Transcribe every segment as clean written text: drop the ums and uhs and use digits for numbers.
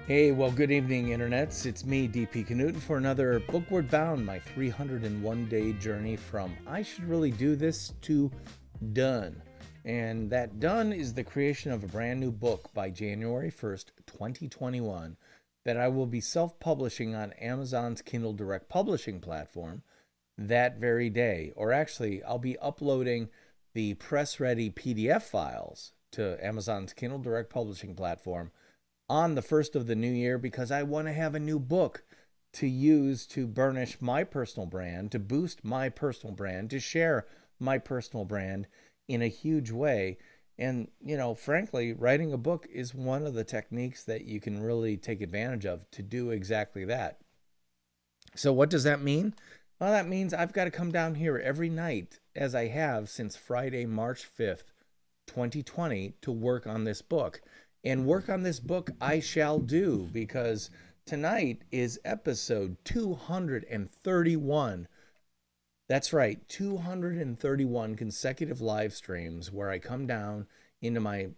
Hey, well, good evening, internets. It's me, DP Knudten, for another Bookward Bound, my 301-day journey from I should really do this to done. And that done is the creation of a brand new book by January 1st, 2021, that I will be self-publishing on Amazon's Kindle Direct Publishing platform that very day. Or actually, I'll be uploading the press-ready PDF files to Amazon's Kindle Direct Publishing platform on the first of the new year because I want to have a new book to use to burnish my personal brand, to boost my personal brand, to share my personal brand in a huge way. And, frankly, writing a book is one of the techniques that you can really take advantage of to do exactly that. So what does that mean? Well, that means I've got to come down here every night, as I have since Friday, March 5th, 2020, to work on this book. And work on this book I shall do, because tonight is episode 231. That's right, 231 consecutive live streams where I come down into my,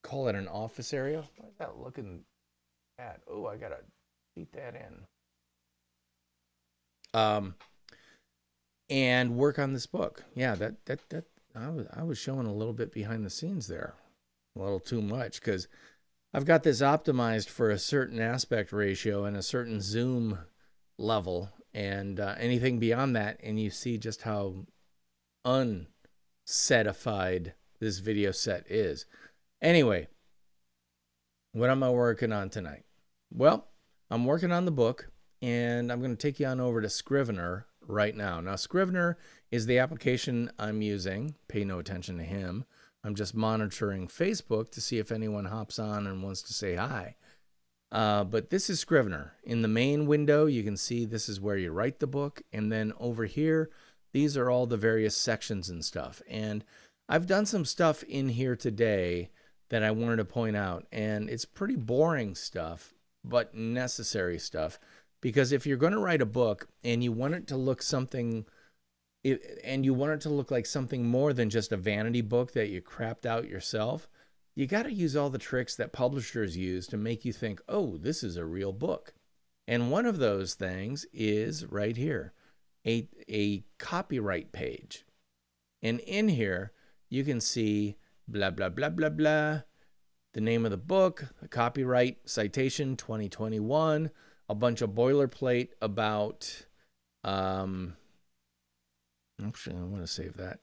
call it an office area. What is that looking at? Oh, I gotta beat that in. And work on this book. Yeah, that I was showing a little bit behind the scenes there. A little too much, because I've got this optimized for a certain aspect ratio and a certain zoom level, and anything beyond that, and you see just how unsetified this video set is. Anyway, what am I working on tonight? Well, I'm working on the book, and I'm going to take you on over to Scrivener right now. Now, Scrivener is the application I'm using. Pay no attention to him. I'm just monitoring Facebook to see if anyone hops on and wants to say hi. But this is Scrivener. In the main window, you can see this is where you write the book. And then over here, these are all the various sections and stuff. And I've done some stuff in here today that I wanted to point out. And it's pretty boring stuff, but necessary stuff. Because if you're going to write a book and you want it to look something... and you want it to look like something more than just a vanity book that you crapped out yourself, you got to use all the tricks that publishers use to make you think, oh, this is a real book. And one of those things is right here, a copyright page. And in here, you can see blah, blah, blah, blah, blah, the name of the book, the copyright citation 2021, a bunch of boilerplate about... Actually, I want to save that.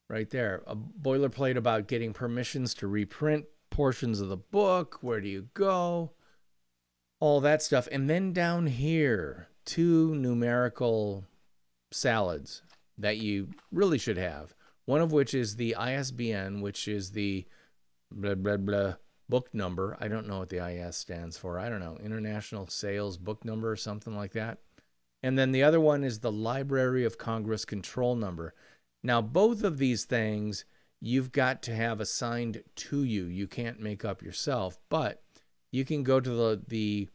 Right there. A boilerplate about getting permissions to reprint portions of the book. Where do you go? All that stuff. And then down here, 2 numerical salads that you really should have. One of which is the ISBN, which is the blah, blah, blah book number. I don't know what the IS stands for. I don't know. International Sales Book Number or something like that. And then the other one is the Library of Congress control number. Now, both of these things you've got to have assigned to you. You can't make up yourself, but you can go to the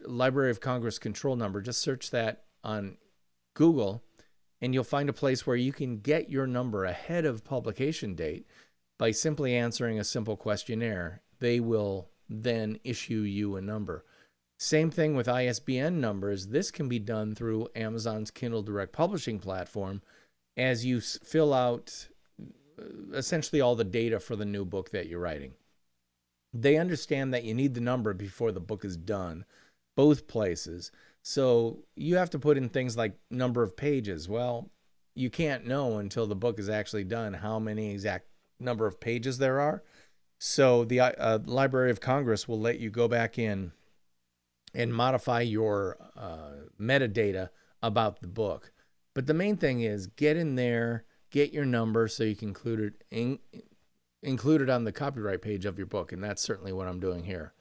Library of Congress control number. Just search that on Google, and you'll find a place where you can get your number ahead of publication date by simply answering a simple questionnaire. They will then issue you a number. Same thing with ISBN numbers. This can be done through Amazon's Kindle Direct Publishing platform as you fill out essentially all the data for the new book that you're writing. They understand that you need the number before the book is done, both places. So you have to put in things like number of pages. Well, you can't know until the book is actually done how many exact number of pages there are. So the Library of Congress will let you go back in and modify your metadata about the book. But the main thing is get in there, get your number so you can include it on the copyright page of your book. And that's certainly what I'm doing here.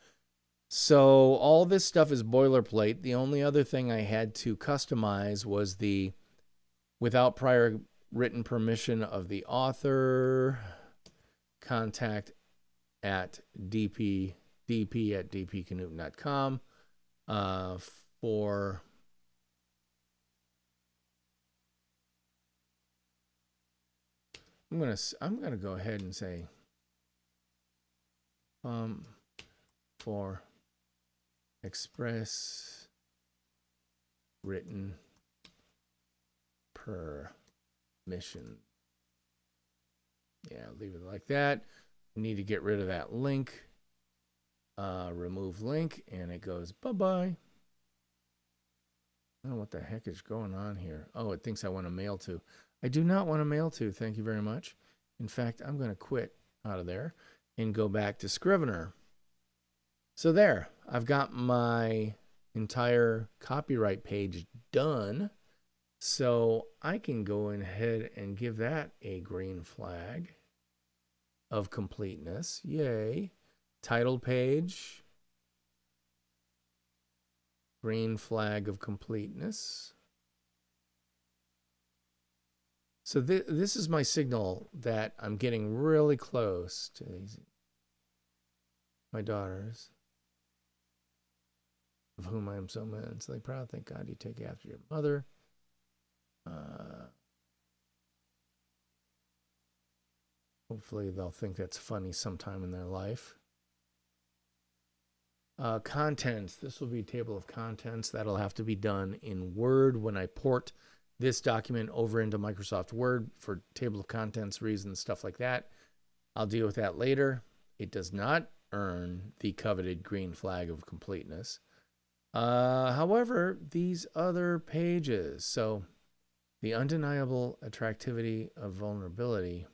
So all this stuff is boilerplate. The only other thing I had to customize was the without prior written permission of the author, contact at dp@dpknudten.com. For I'm gonna go ahead and say for express written permission. Yeah, leave it like that. We need to get rid of that link. Remove link, and it goes bye-bye. I don't know what the heck is going on here. Oh, it thinks I want to mail to. I do not want to mail to. Thank you very much. In fact, I'm going to quit out of there and go back to Scrivener. So there, I've got my entire copyright page done. So I can go ahead and give that a green flag of completeness. Yay. Title page. Green flag of completeness. So this is my signal that I'm getting really close to these, my daughters, of whom I am so immensely proud. Thank God you take after your mother. Hopefully they'll think that's funny sometime in their life. Contents. This will be a table of contents. That'll have to be done in Word when I port this document over into Microsoft Word for table of contents reasons, stuff like that. I'll deal with that later. It does not earn the coveted green flag of completeness. However, these other pages, so the undeniable attractivity of vulnerability,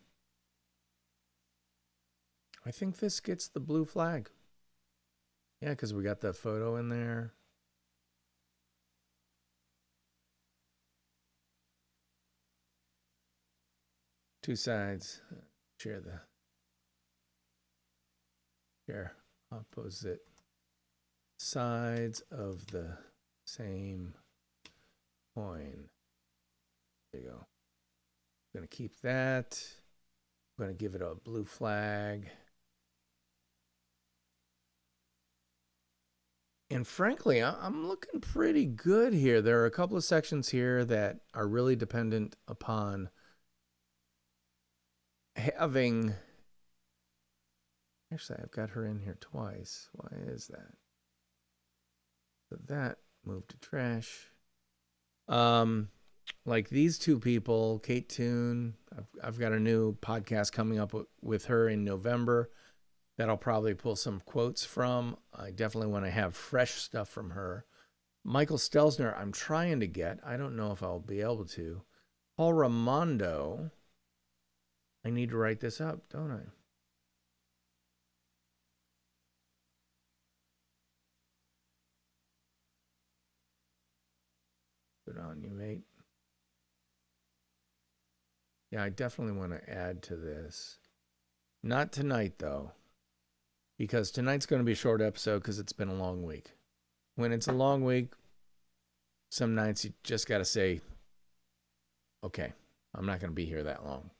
I think this gets the blue flag. Yeah, because we got the photo in there. Two sides. Share opposite sides of the same coin. There you go. I'm going to keep that. I'm going to give it a blue flag. And frankly, I'm looking pretty good here. There are a couple of sections here that are really dependent upon having... Actually, I've got her in here twice. Why is that? So that moved to trash. Like these two people, Kate Toon, I've got a new podcast coming up with her in November that I'll probably pull some quotes from. I definitely want to have fresh stuff from her. Michael Stelzner, I'm trying to get. I don't know if I'll be able to. Paul Ramondo, I need to write this up, don't I? Good on you, mate. Yeah, I definitely want to add to this. Not tonight, though, because tonight's going to be a short episode because it's been a long week. When it's a long week, some nights you just got to say, okay, I'm not going to be here that long.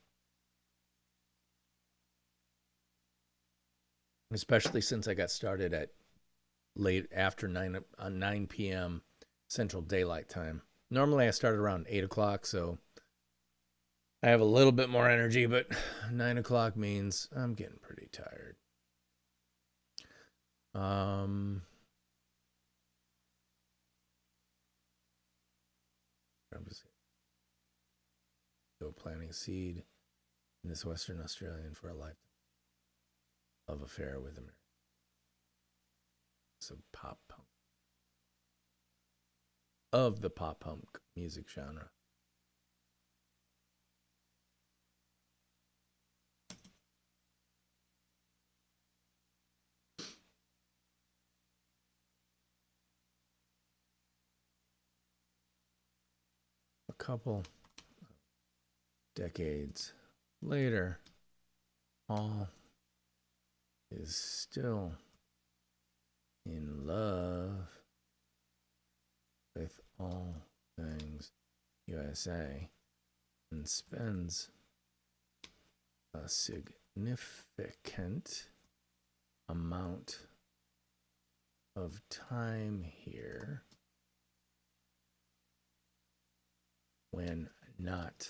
Especially since I got started at late after 9 p.m. Central Daylight Time. Normally I start around 8 o'clock, so I have a little bit more energy, but 9 o'clock means I'm getting pretty tired. Go planting seed in this Western Australian for a lifetime love affair with America. It's a pop punk. Of the pop punk music genre. A couple decades later, Paul is still in love with all things USA and spends a significant amount of time here when not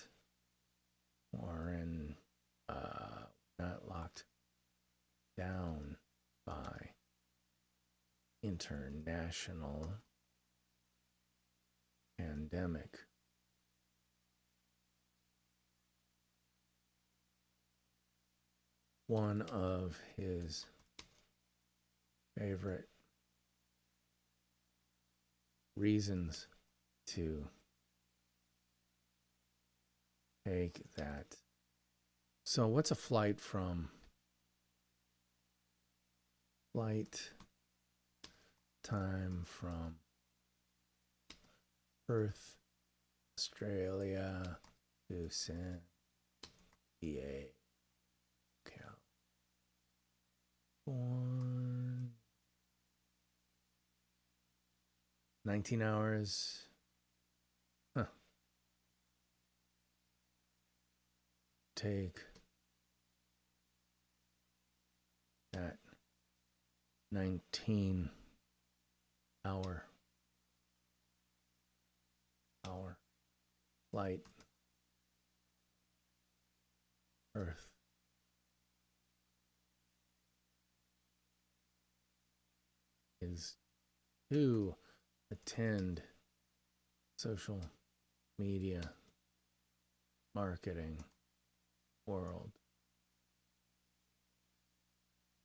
not locked down by international pandemic. One of his favorite reasons to take that. So what's a flight from? Flight time from Perth, Australia to San Diego, California. 19 hours. Huh. Take that 19-hour flight. Earth. Is to attend social media marketing world,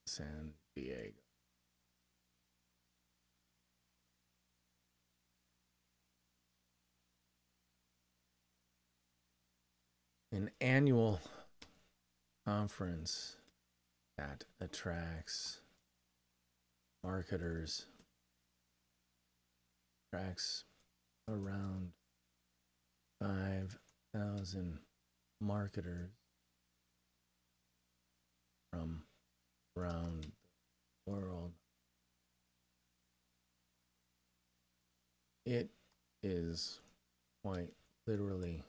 San Diego. An annual conference that attracts marketers, attracts around 5,000 marketers from around the world. It is quite literally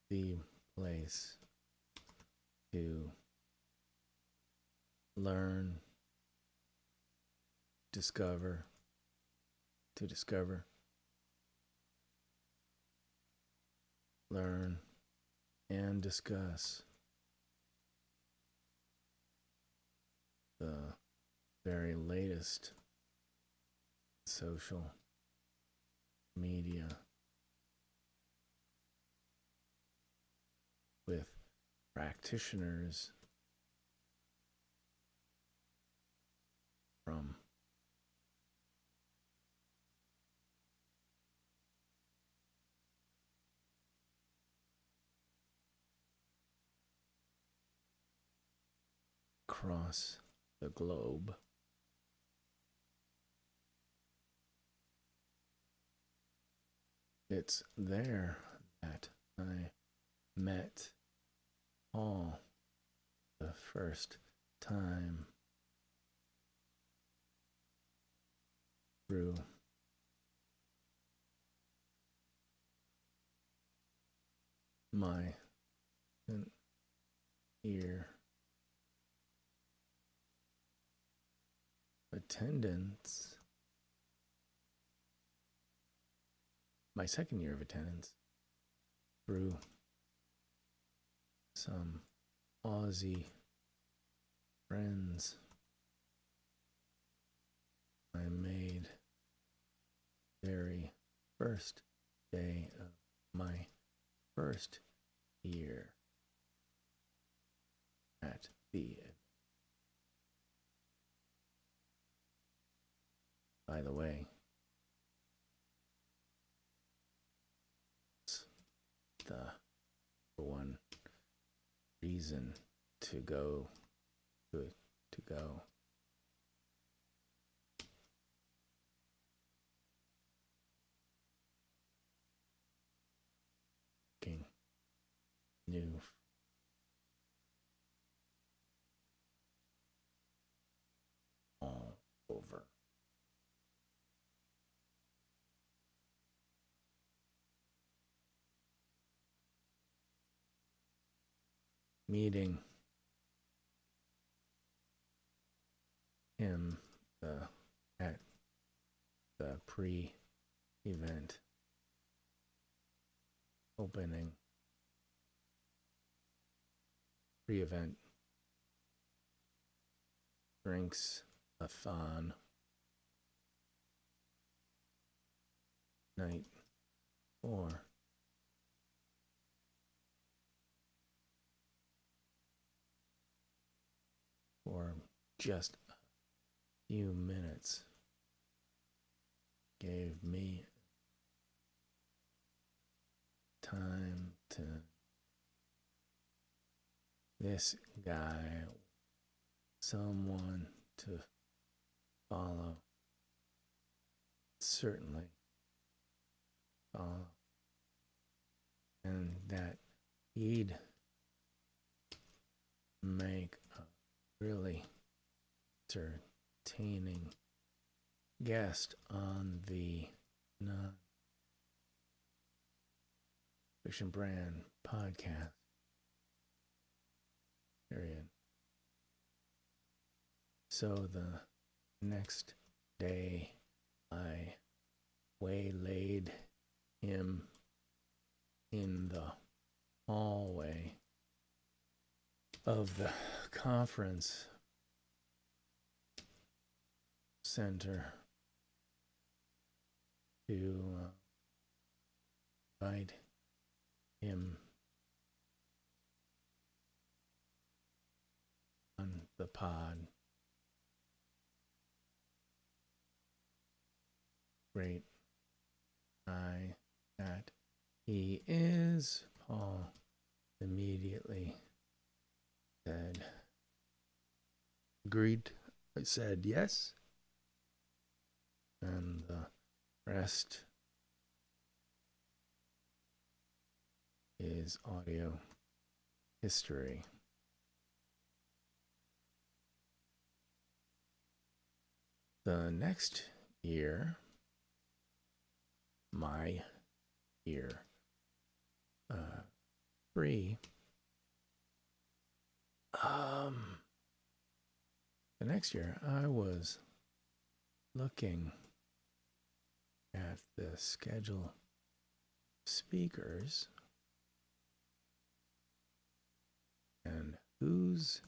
the place to learn, discover, learn, and discuss the very latest social media with practitioners from across the globe. It's there that I met Paul the first time through my ear attendance, my second year of attendance, through some Aussie friends I made very first day of my first year at the event. By the way, it's the one reason to go to go. New all over. Meeting him at the pre-event opening. Pre-event drinks a thon. Night 4. For just a few minutes gave me time to this guy, someone to follow, certainly follow, and that he'd make a really entertaining guest on the Non-Fiction Brand podcast. Period. So the next day, I waylaid him in the hallway of the conference center to invite him on the pod. Great guy that he is, Paul immediately said. Agreed. I said yes. And the rest is audio history. The next year, my year 3, the next year I was looking at the schedule of speakers and whose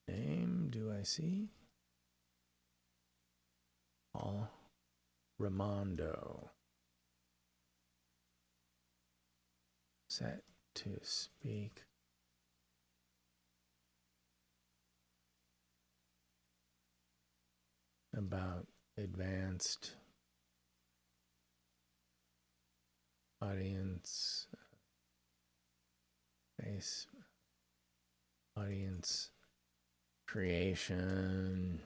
name do I see? Paul Ramondo, set to speak about advanced audience audience creation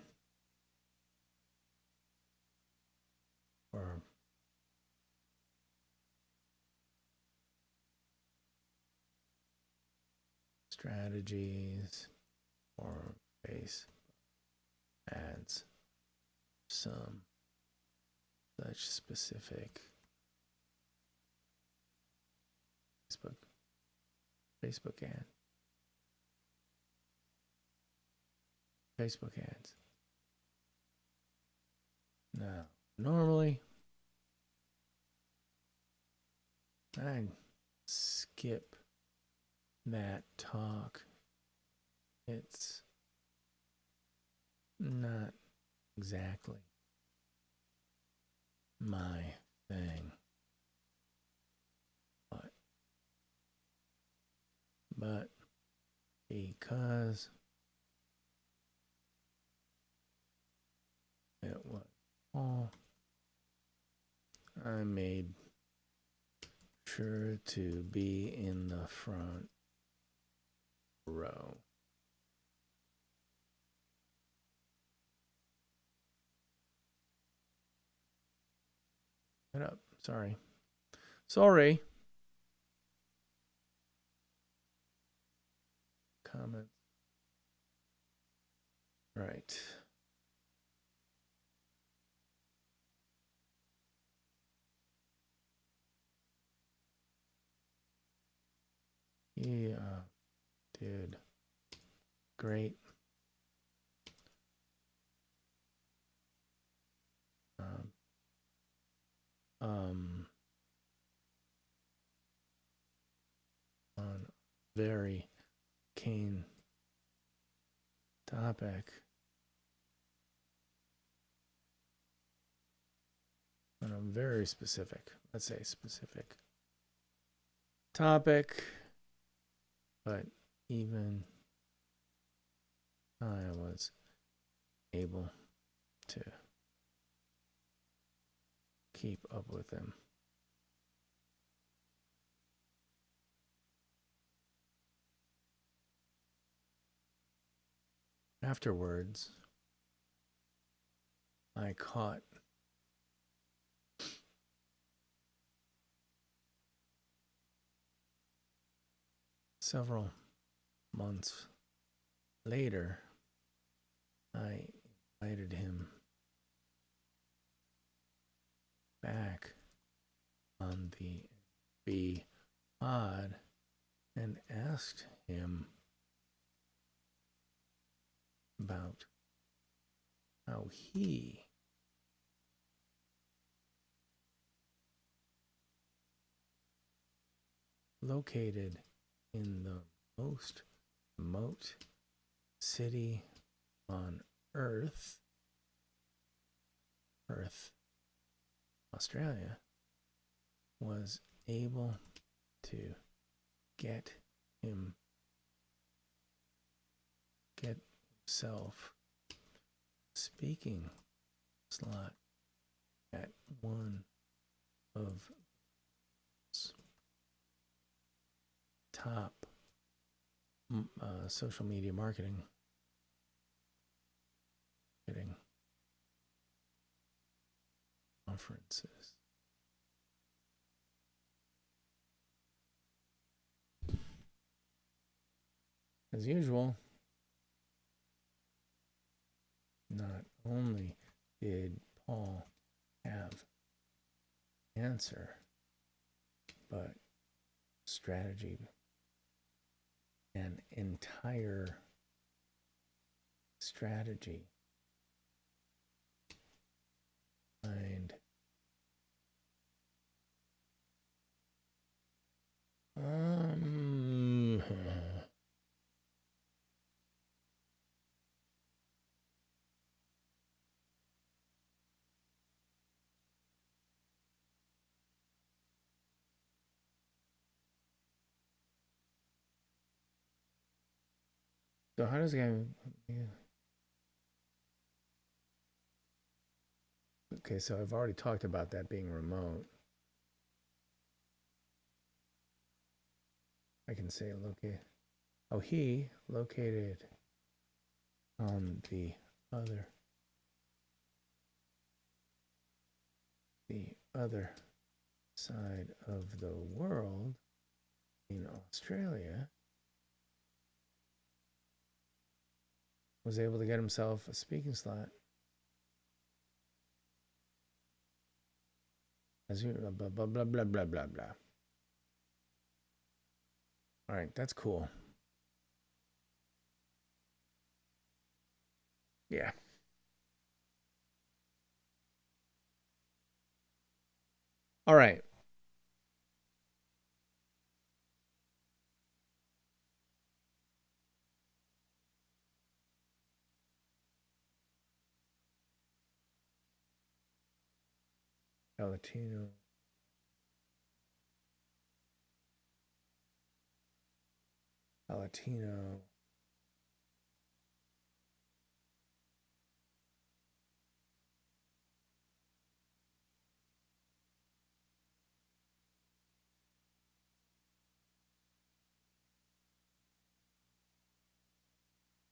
or strategies or face ads, some such specific Facebook ads. Now, normally I'd skip that talk. It's not exactly my thing. But because it was all, I made sure to be in the front row. Get up. Sorry. Comments. Right. Yeah, dude. Great. On very keen topic very specific. Let's say specific topic, but even I was able to keep up with them. Afterwards, I caught several months later, I invited him back on the B pod and asked him about how he located in the most remote city on Earth, Perth, Australia, was able to get himself speaking slot at one of top social media marketing conferences. As usual, not only did Paul have an answer, but strategy, an entire strategy behind so how does the guy, okay, so I've already talked about that being remote. I can say locate. Oh, he located on the other side of the world in Australia, was able to get himself a speaking slot. As you blah blah blah blah blah blah blah. All right, that's cool. Yeah. All right. Latino.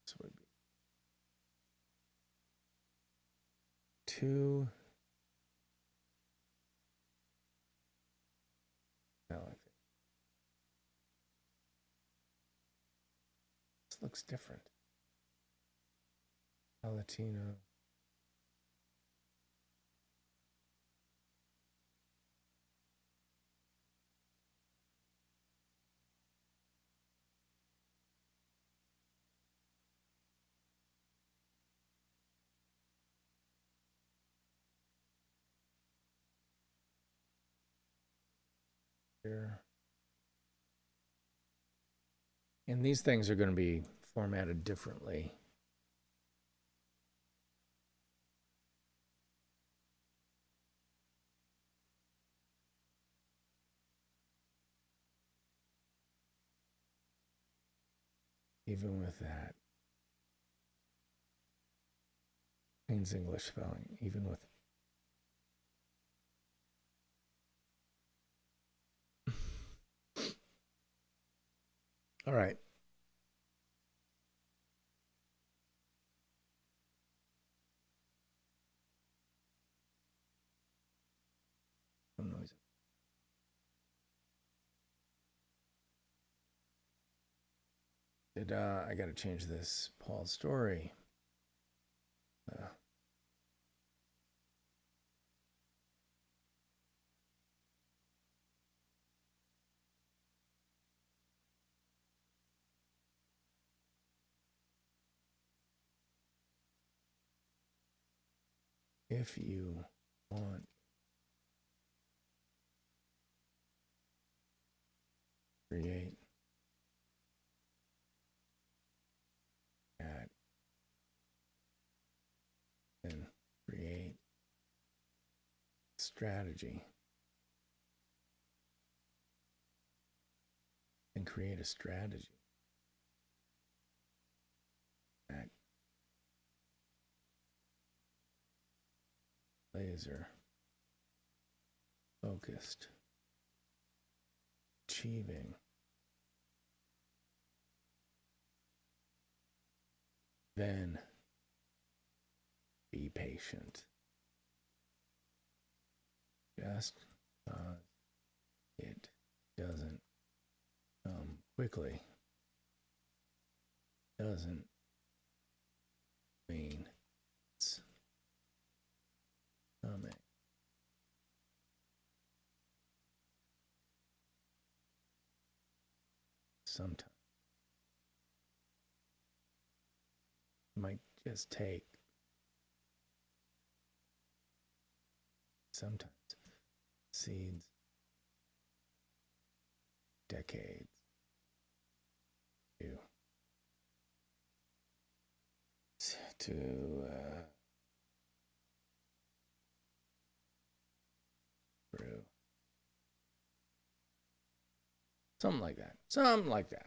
This would be 2. This looks different. Latino. Here. And these things are going to be formatted differently. Even with that. Means English spelling, even with. All right. Some noise. I got to change this Paul's story. If you want to create that and create strategy and create a strategy. Laser focused, achieving then be patient. Just because it doesn't come quickly doesn't mean it's coming. Sometimes it might just take sometimes seeds decades to through something like that. Something like that.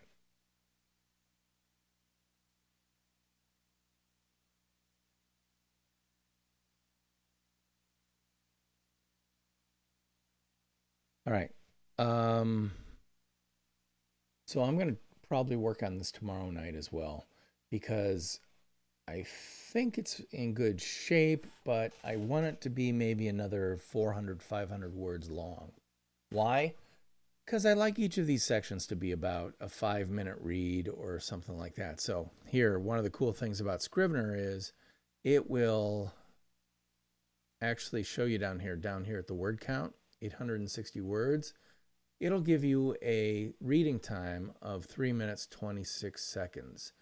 All right. So I'm going to probably work on this tomorrow night as well, because I think it's in good shape, but I want it to be maybe another 400, 500 words long. Why? Because I like each of these sections to be about a 5-minute read or something like that. So here, one of the cool things about Scrivener is it will actually show you down here at the word count, 860 words. It'll give you a reading time of 3 minutes, 26 seconds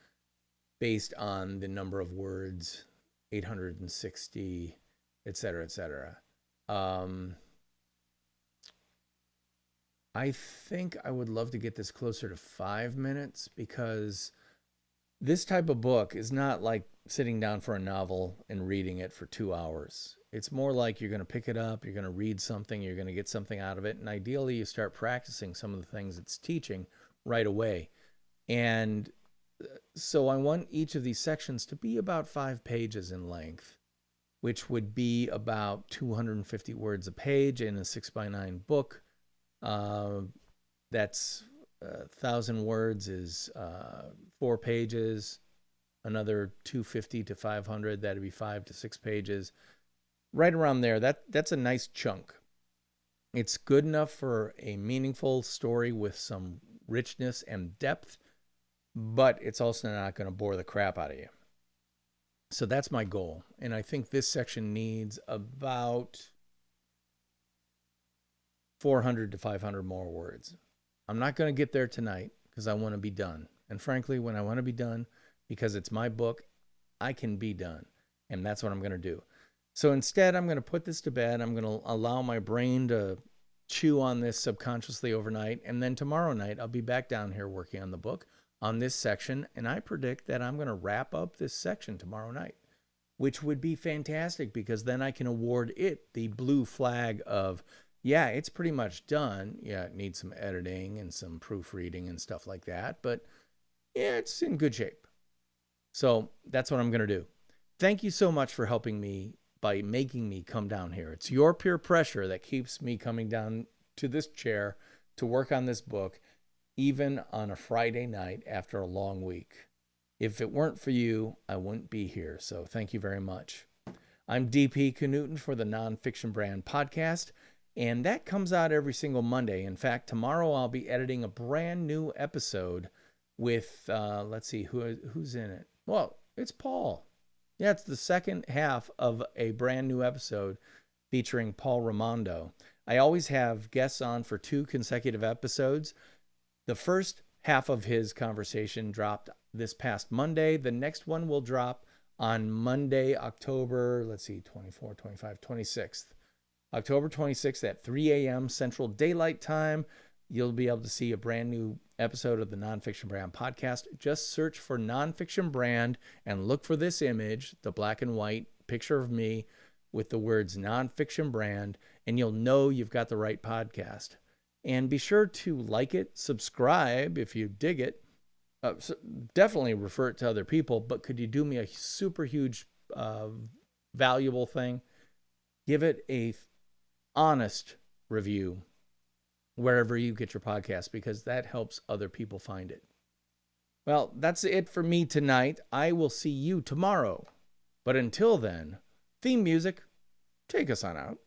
based on the number of words, 860, et cetera, et cetera. I think I would love to get this closer to 5 minutes, because this type of book is not like sitting down for a novel and reading it for 2 hours. It's more like you're going to pick it up, you're going to read something, you're going to get something out of it, and ideally you start practicing some of the things it's teaching right away. And so I want each of these sections to be about 5 pages in length, which would be about 250 words a page in a 6x9 book. That's 1,000 words is 4 pages. Another 250 to 500, that'd be 5 to 6 pages. Right around there, that's a nice chunk. It's good enough for a meaningful story with some richness and depth, but it's also not going to bore the crap out of you. So that's my goal. And I think this section needs about 400 to 500 more words. I'm not going to get there tonight because I want to be done. And frankly, when I want to be done, because it's my book, I can be done. And that's what I'm going to do. So instead, I'm going to put this to bed. I'm going to allow my brain to chew on this subconsciously overnight. And then tomorrow night, I'll be back down here working on the book on this section. And I predict that I'm going to wrap up this section tomorrow night, which would be fantastic, because then I can award it the blue flag of, yeah, it's pretty much done. Yeah, it needs some editing and some proofreading and stuff like that. But yeah, it's in good shape. So that's what I'm going to do. Thank you so much for helping me by making me come down here. It's your peer pressure that keeps me coming down to this chair to work on this book, even on a Friday night after a long week. If it weren't for you, I wouldn't be here. So thank you very much. I'm DP Knudten for the Nonfiction Brand podcast, and that comes out every single Monday. In fact, tomorrow I'll be editing a brand new episode with, let's see, who's in it? Well, it's Paul. Yeah, it's the second half of a brand new episode featuring Paul Ramondo. I always have guests on for 2 consecutive episodes. The first half of his conversation dropped this past Monday. The next one will drop on Monday, October, let's see, 24, 25, 26th. October 26th at 3 a.m. Central Daylight Time. You'll be able to see a brand new episode of the Nonfiction Brand podcast. Just search for Nonfiction Brand and look for this image, the black and white picture of me with the words Nonfiction Brand, and you'll know you've got the right podcast. And be sure to like it, subscribe if you dig it. So definitely refer it to other people, but could you do me a super huge, valuable thing? Give it a honest review wherever you get your podcast, because that helps other people find it. Well, that's it for me tonight. I will see you tomorrow. But until then, theme music, take us on out.